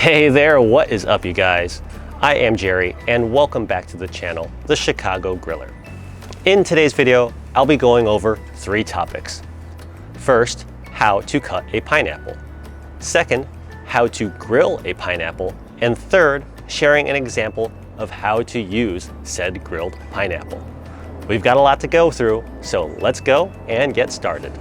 Hey there, what is up you guys? I am Jerry and welcome back to the channel, The Chicago Griller. In today's video, I'll be going over 3 topics. First, how to cut a pineapple. Second, how to grill a pineapple. And third, sharing an example of how to use said grilled pineapple. We've got a lot to go through, so let's go and get started.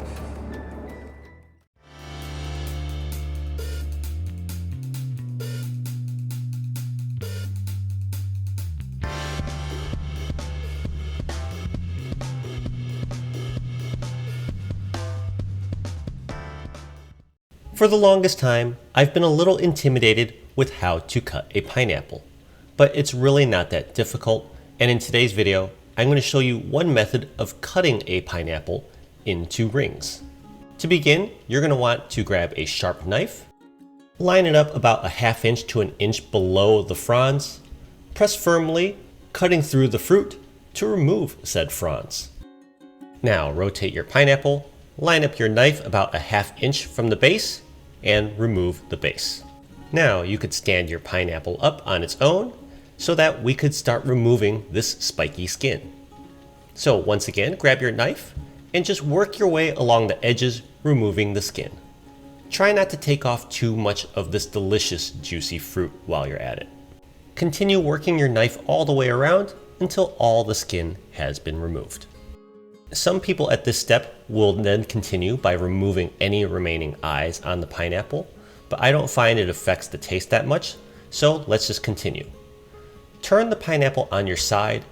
For the longest time, I've been a little intimidated with how to cut a pineapple, but it's really not that difficult, and in today's video, I'm going to show you one method of cutting a pineapple into rings. To begin, you're going to want to grab a sharp knife, line it up about 1/2 inch to 1 inch below the fronds, press firmly, cutting through the fruit to remove said fronds. Now rotate your pineapple, line up your knife about 1/2 inch from the base, and remove the base. Now you could stand your pineapple up on its own so that we could start removing this spiky skin. So once again, grab your knife and just work your way along the edges, removing the skin. Try not to take off too much of this delicious juicy fruit while you're at it. Continue working your knife all the way around until all the skin has been removed. Some people at this step will then continue by removing any remaining eyes on the pineapple, but I don't find it affects the taste that much, so let's just continue. Turn the pineapple on your side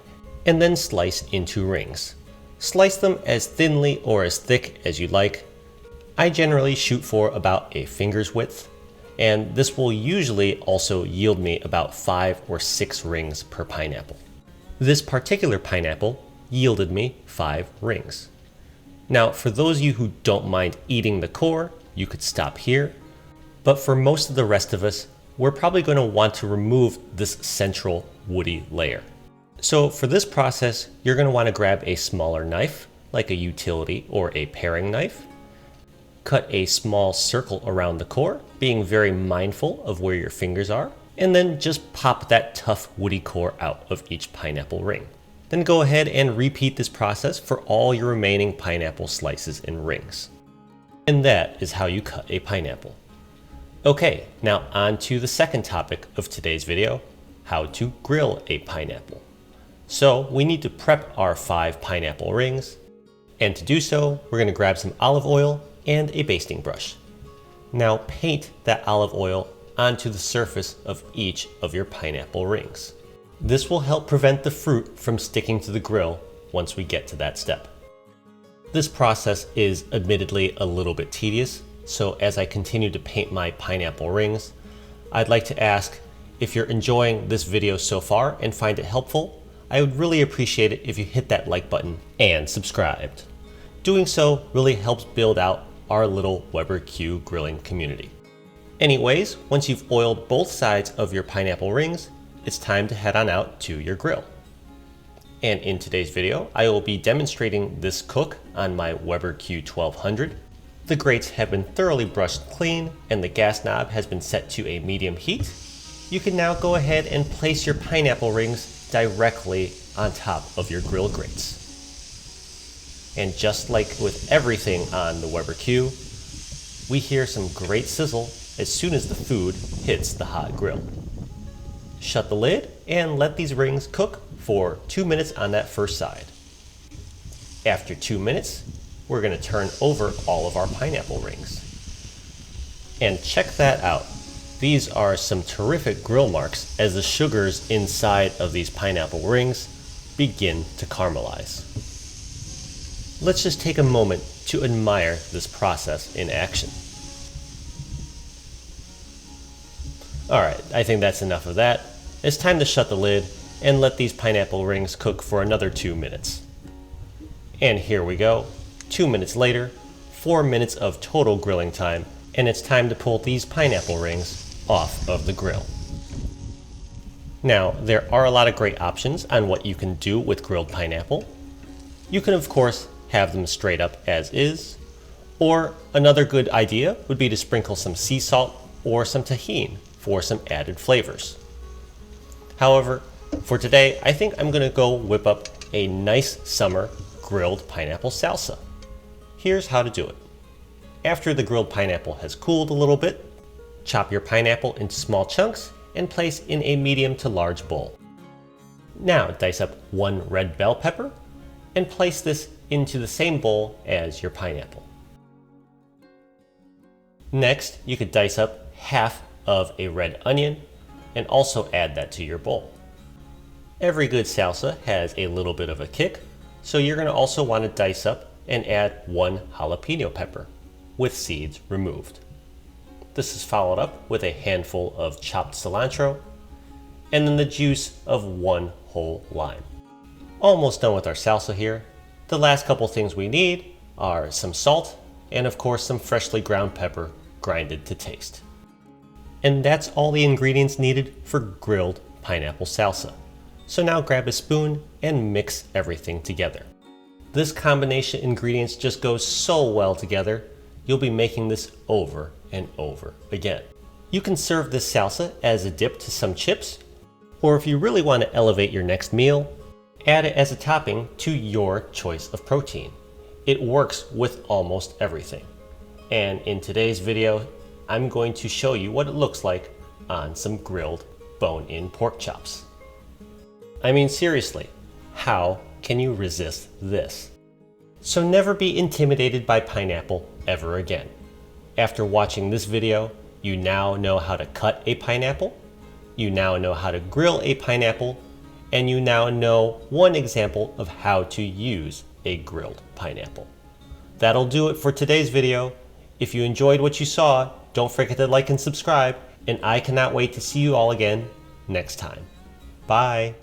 and then slice into rings. Slice them as thinly or as thick as you like. I generally shoot for about a finger's width, and this will usually also yield me about 5 or 6 rings per pineapple. This particular pineapple yielded me 5 rings. Now, for those of you who don't mind eating the core, you could stop here. But for most of the rest of us, we're probably going to want to remove this central woody layer. So for this process, you're going to want to grab a smaller knife, like a utility or a paring knife. Cut a small circle around the core, being very mindful of where your fingers are, and then just pop that tough woody core out of each pineapple ring. Then go ahead and repeat this process for all your remaining pineapple slices and rings. And that is how you cut a pineapple. Okay, now on to the second topic of today's video, how to grill a pineapple. So we need to prep our 5 pineapple rings, and to do so, we're going to grab some olive oil and a basting brush. Now paint that olive oil onto the surface of each of your pineapple rings. This will help prevent the fruit from sticking to the grill once we get to that step. This process is admittedly a little bit tedious, so as I continue to paint my pineapple rings, I'd like to ask if you're enjoying this video so far and find it helpful, I would really appreciate it if you hit that like button and subscribed. Doing so really helps build out our little Weber Q grilling community. Anyways, once you've oiled both sides of your pineapple rings, it's time to head on out to your grill. And in today's video, I will be demonstrating this cook on my Weber Q1200. The grates have been thoroughly brushed clean and the gas knob has been set to a medium heat. You can now go ahead and place your pineapple rings directly on top of your grill grates. And just like with everything on the Weber Q, we hear some great sizzle as soon as the food hits the hot grill. Shut the lid and let these rings cook for 2 minutes on that first side. After 2 minutes, we're going to turn over all of our pineapple rings. And check that out. These are some terrific grill marks as the sugars inside of these pineapple rings begin to caramelize. Let's just take a moment to admire this process in action. Alright, I think that's enough of that. It's time to shut the lid and let these pineapple rings cook for another 2 minutes. And here we go, 2 minutes later, 4 minutes of total grilling time, and it's time to pull these pineapple rings off of the grill. Now, there are a lot of great options on what you can do with grilled pineapple. You can of course have them straight up as is, or another good idea would be to sprinkle some sea salt or some tahini for some added flavors. However, for today, I think I'm gonna go whip up a nice summer grilled pineapple salsa. Here's how to do it. After the grilled pineapple has cooled a little bit, chop your pineapple into small chunks and place in a medium to large bowl. Now dice up 1 red bell pepper and place this into the same bowl as your pineapple. Next, you could dice up half of a red onion and also add that to your bowl. Every good salsa has a little bit of a kick, so you're going to also want to dice up and add 1 jalapeno pepper with seeds removed. This is followed up with a handful of chopped cilantro and then the juice of 1 whole lime. Almost done with our salsa here. The last couple things we need are some salt and of course some freshly ground pepper grinded to taste. And that's all the ingredients needed for grilled pineapple salsa. So now grab a spoon and mix everything together. This combination of ingredients just goes so well together, you'll be making this over and over again. You can serve this salsa as a dip to some chips, or if you really want to elevate your next meal, add it as a topping to your choice of protein. It works with almost everything. And in today's video, I'm going to show you what it looks like on some grilled bone-in pork chops. I mean, seriously, how can you resist this? So never be intimidated by pineapple ever again. After watching this video, you now know how to cut a pineapple, you now know how to grill a pineapple, and you now know one example of how to use a grilled pineapple. That'll do it for today's video. If you enjoyed what you saw, don't forget to like and subscribe, and I cannot wait to see you all again next time. Bye.